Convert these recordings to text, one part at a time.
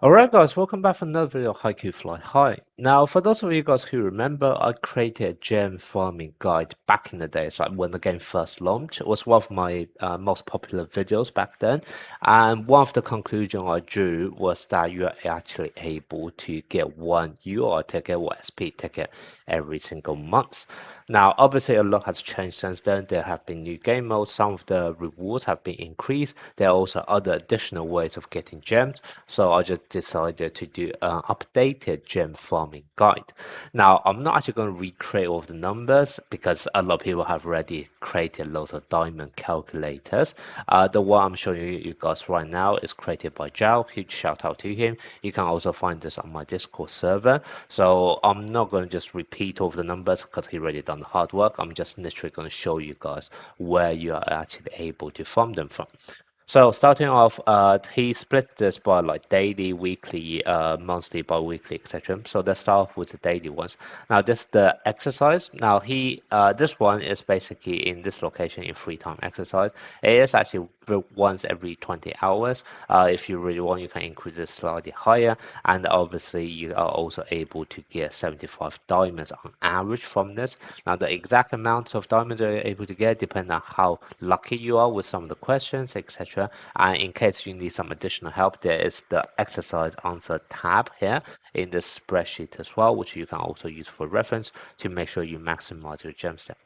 Alright guys, welcome back for another video of HAIKYU Fly High. Now for those of you guys who remember, I created a gem farming guide back in the days, like when the game first launched. It was one of my most popular videos back then, and one of the conclusions I drew was that you are actually able to get one UR ticket or SP ticket every single month. Now obviously a lot has changed since then. There have been new game modes, some of the rewards have been increased. There are also other additional ways of getting gems. So I just decided to do an updated gem farming guide. Now, I'm not actually going to recreate all of the numbers because a lot of people have already created loads of diamond calculators. The one I'm showing you guys right now is created by Zhao. Huge shout out to him. You can also find this on my Discord server. So I'm not going to just repeat all of the numbers because he already done the hard work. I'm just literally going to show you guys where you are actually able to farm them from. So starting off, he split this by like daily, weekly, monthly, bi-weekly, etc. So let's start off with the daily ones. Now this is the exercise. Now this one is basically in this location in free time exercise. It is actually once every 20 hours. If you really want, you can increase it slightly higher, and obviously you are also able to get 75 diamonds on average from this. Now the exact amount of diamonds you're able to get depends on how lucky you are with some of the questions, etc. And in case you need some additional help, there is the exercise answer tab here in this spreadsheet as well, which you can also use for reference to make sure you maximize your gem stack.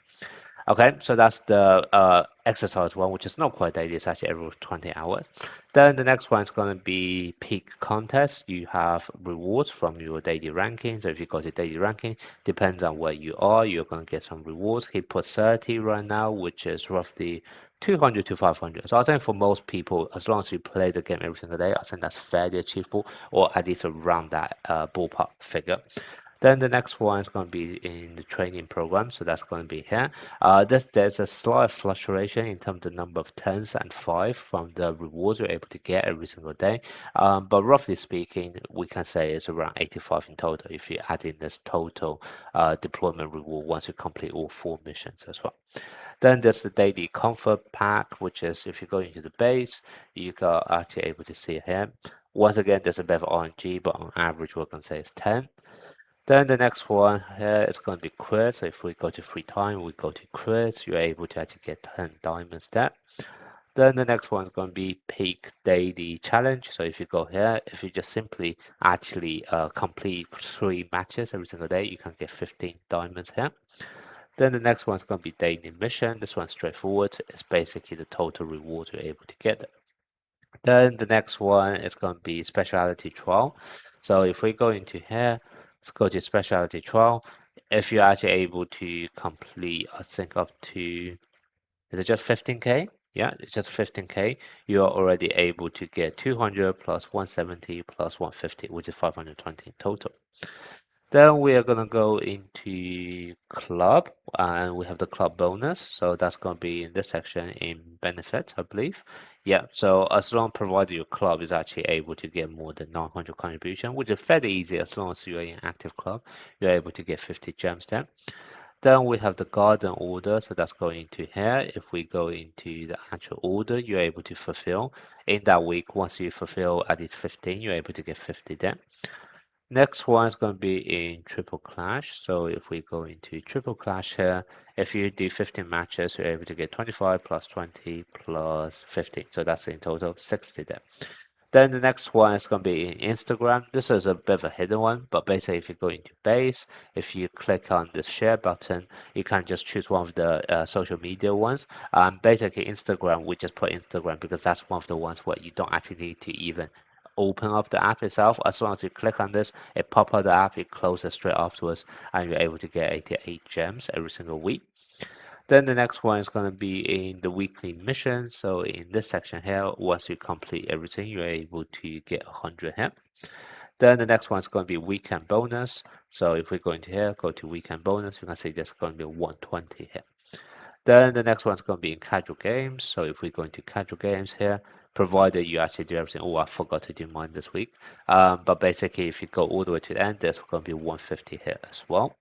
Okay, so that's the exercise one, which is not quite daily, it's actually every 20 hours. Then the next one is going to be peak contest. You have rewards from your daily ranking. So if you go to daily ranking, depends on where you are, you're going to get some rewards. He put 30 right now, which is roughly 200 to 500. So I think for most people, as long as you play the game every single day, I think that's fairly achievable, or at least around that ballpark figure. Then the next one is going to be in the training program, so that's going to be here. There's a slight fluctuation in terms of the number of 10s and 5 from the rewards you're able to get every single day. But roughly speaking, we can say it's around 85 in total if you add in this total deployment reward once you complete all 4 missions as well. Then there's the daily comfort pack, which is if you go into the base, you are actually able to see here. Once again, there's a bit of RNG, but on average, we're going to say it's 10. Then the next one here is going to be quiz. So if we go to free time, we go to quiz, you're able to actually get 10 diamonds there. Then the next one is going to be peak daily challenge. So if you go here, if you just simply actually complete 3 matches every single day, you can get 15 diamonds here. Then the next one is going to be daily mission. This one's straightforward. It's basically the total reward you're able to get. Then the next one is going to be specialty trial. So if we go into here, let's go to specialty trial. If you're actually able to complete, I think up to, is it just 15k? Yeah, it's just 15k. You are already able to get 200 plus 170 plus 150, which is 520 in total. Then we are gonna go into club, and we have the club bonus. So that's gonna be in this section in benefits, I believe. Yeah. So as long provided your club is actually able to get more than 900 contribution, which is fairly easy as long as you're in active club, you're able to get 50 gems there. Then we have the garden order, so that's going into here. If we go into the actual order, you're able to fulfill in that week. Once you fulfill at least 15, you're able to get 50 there. Next one is going to be in Triple Clash. So if we go into Triple Clash here, if you do 15 matches, you're able to get 25 plus 20 plus 15. So that's in total 60 there. Then the next one is going to be in Instagram. This is a bit of a hidden one, but basically if you go into base, if you click on the share button, you can just choose one of the social media ones. Basically Instagram, we just put Instagram because that's one of the ones where you don't actually need to even open up the app itself. As long as you click on this, it pop up the app, it closes straight afterwards, and you're able to get 88 gems every single week. Then the next one is going to be in the weekly mission. So in this section here, once you complete everything, you're able to get 100 here. Then the next one is going to be weekend bonus. So if we go into here, go to weekend bonus, you can see there's going to be 120 here. Then the next one's going to be in casual games. So if we go into casual games here, provided you actually do everything. Oh, I forgot to do mine this week. But basically, if you go all the way to the end, there's going to be 150 here as well.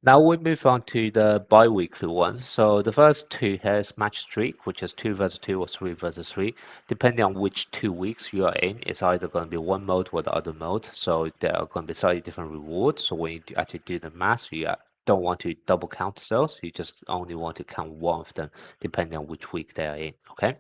Now we move on to the bi-weekly ones. So the first two here is match streak, which is 2 versus 2 or 3 versus 3. Depending on which 2 weeks you are in, it's either going to be one mode or the other mode. So there are going to be slightly different rewards. So when you actually do the math, you don't want to double count those. You just only want to count one of them, depending on which week they are in. Okay.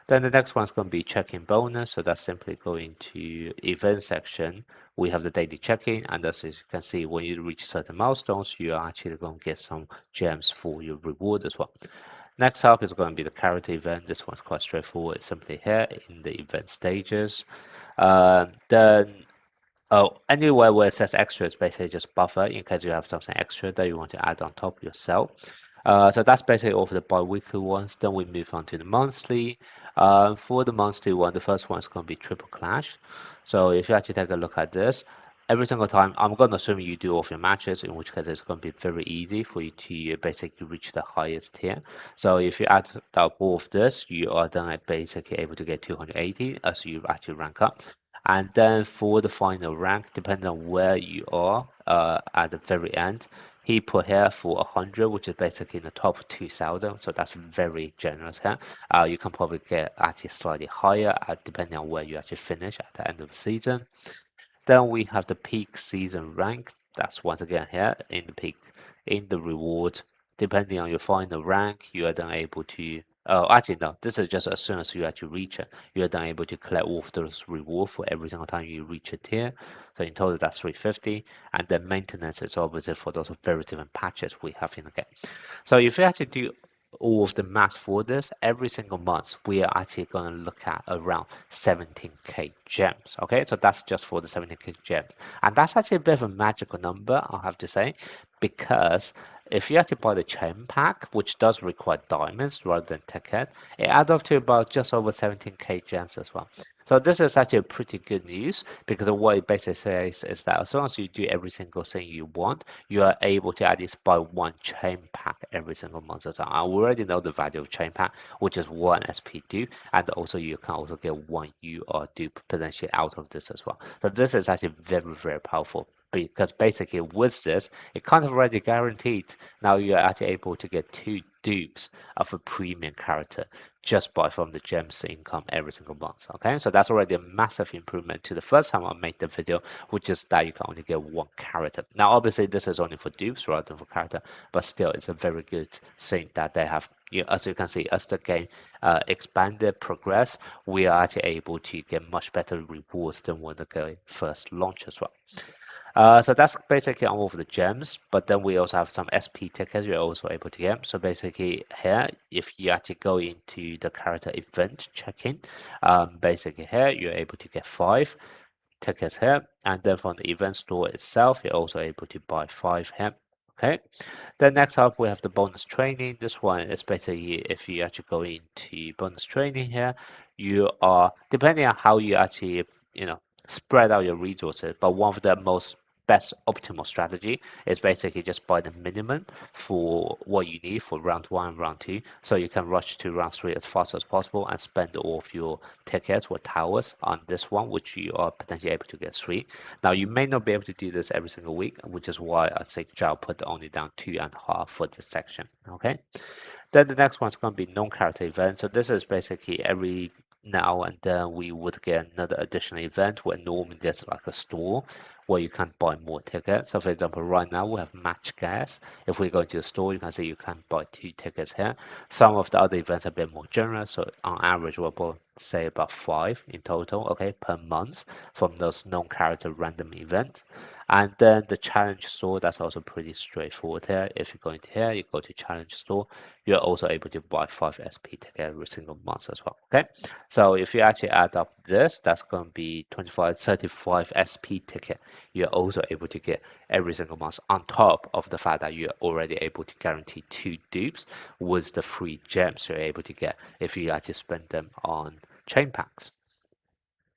Then the next one's going to be check-in bonus. So that's simply going to event section. We have the daily check-in, and as you can see, when you reach certain milestones, you are actually going to get some gems for your reward as well. Next up is going to be the character event. This one's quite straightforward. It's simply here in the event stages. Then anywhere where it says extra is basically just buffer in case you have something extra that you want to add on top yourself. So that's basically all for the bi-weekly ones. Then we move on to the monthly. For the monthly one, the first one is going to be Triple Clash. So if you actually take a look at this, every single time, I'm going to assume you do all of your matches, in which case it's going to be very easy for you to basically reach the highest tier. So if you add up all of this, you are then basically able to get 280 as you actually rank up. And then for the final rank, depending on where you are at the very end, he put here for 100, which is basically in the top 2,000. So that's very generous here. You can probably get actually slightly higher depending on where you actually finish at the end of the season. Then we have the peak season rank. That's once again here in the peak, in the reward. Depending on your final rank, you are then able to. Oh, actually, no. This is just as soon as you actually reach it, you are then able to collect all of those rewards for every single time you reach a tier. So in total, that's 350. And then maintenance is obviously for those very different patches we have in the game. So if you actually do all of the math for this, every single month we are actually going to look at around 17k gems. Okay, so that's just for the 17k gems, and that's actually a bit of a magical number, I'll have to say, because if you actually buy the chain pack, which does require diamonds rather than ticket, it adds up to about just over 17k gems as well. So this is actually pretty good news, because what it basically says is that as long as you do every single thing you want, you are able to at least buy one chain pack every single month. So I already know the value of chain pack, which is one SP dupe, and also you can also get one UR dupe potentially out of this as well. So this is actually very, very powerful, because basically with this, it kind of already guaranteed now you're actually able to get 2 dupes of a premium character just by from the gems income every single month. Okay, so that's already a massive improvement to the first time I made the video, which is that you can only get one character. Now obviously this is only for dupes rather than for character, but still it's a very good thing that they have. As you can see, as the game expanded, progress, we are actually able to get much better rewards than when the game first launched as well. So that's basically all of the gems, but then we also have some SP tickets you're also able to get. So basically here, if you actually go into the character event check-in, basically here you're able to get 5 tickets here, and then from the event store itself, you're also able to buy 5 here. Okay, then next up we have the bonus training. This one is basically if you actually go into bonus training here, you are depending on how you actually spread out your resources, but one of the most best optimal strategy is basically just buy the minimum for what you need for round 1 and round 2, so you can rush to round 3 as fast as possible and spend all of your tickets or towers on this one, which you are potentially able to get 3. Now you may not be able to do this every single week, which is why I say I'll put only down 2.5 for this section. Okay, then the next one's going to be non-character event. So this is basically every now and then we would get another additional event where normally there's like a store where you can buy more tickets. So for example, right now we have match gas. If we go into the store, you can see you can buy 2 tickets here. Some of the other events are a bit more generous. So on average, we'll say about 5 in total, okay, per month from those non-character random events. And then the challenge store, that's also pretty straightforward here. If you go into here, you go to challenge store, you're also able to buy 5 SP tickets every single month as well. Okay, so if you actually add up this, that's going to be 25, 35 SP ticket you're also able to get every single month, on top of the fact that you're already able to guarantee 2 dupes with the free gems you're able to get if you actually spend them on chain packs.